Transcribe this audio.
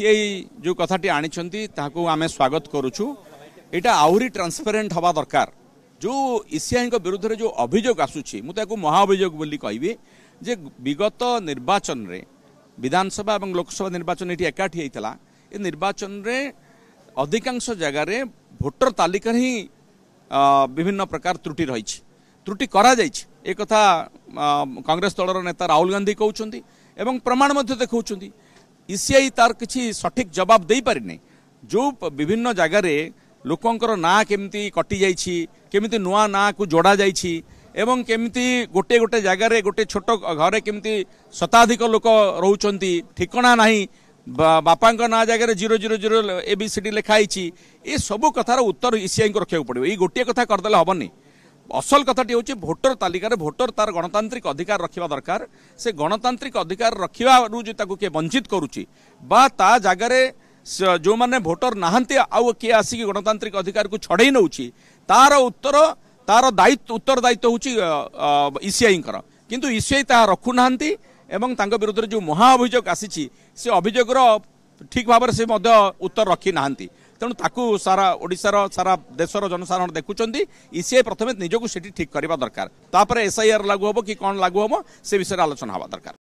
इसीआई जो कथाटी आनी आम स्वागत करुचु यहाँ आहरी ट्रांसपेरेंट हवा दरकार जो इसीआई विरुद्ध में जो अभियोग आसूची मुझे महाअभियोग बोली कहबी जे विगत निर्वाचन रे विधानसभा और लोकसभा निर्वाचन ये एकाठी होता ये निर्वाचन रे अधिकांश जगार भोटर तालिका ही विभिन्न प्रकार त्रुटि रही त्रुटि करा एक कथा कांग्रेस दलर नेता राहुल गांधी कहते एवं प्रमाण देखा इसीआई तार किसी सठिक जवाब दे पारिनी जो विभिन्न जगार लोकंकर ना केमती कटि जाइछि केमिति नुआ ना को जोड़ा जाइछि एवं केमिति गोटे गोटे जगार गोटे छोट घरे केमिति शताधिक लोक रोचंती ठिकना नाही बापा ना जगह 000 ABCD लिखाई ये सबू कथार उत्तर इसीआई को रखा पड़ो ये गोटे कथा करदे हेनी असल कथाटी हूँ भोटर तालिकार भोटर तार गणतांत्रिक अधिकार रखा दरकार से गणतांत्रिक अधिकार रखा किए वंचित करुच्ची ता जगार जो मैंने भोटर नहांती आउ किए आसिक गणतांत्रिक अधिकार को छड़े नौ तार उत्तर तार दायित्व उत्तर दायित्व हूँ इसीआई किंतु इसीआई ता रखुना एवं तांको विरुद्ध जो महाअभियोग आसी से अभियोगर ठीक भाव से उत्तर रखी ना तेणु ताकू सारा ओडिशार सारा देशर जनसाधारण देखुं इसीआई प्रथम निजक से ठीक करवा दरकार तापर SIR लागू हम कि कौन लागू हम से विषय आलोचना हवा दरकार।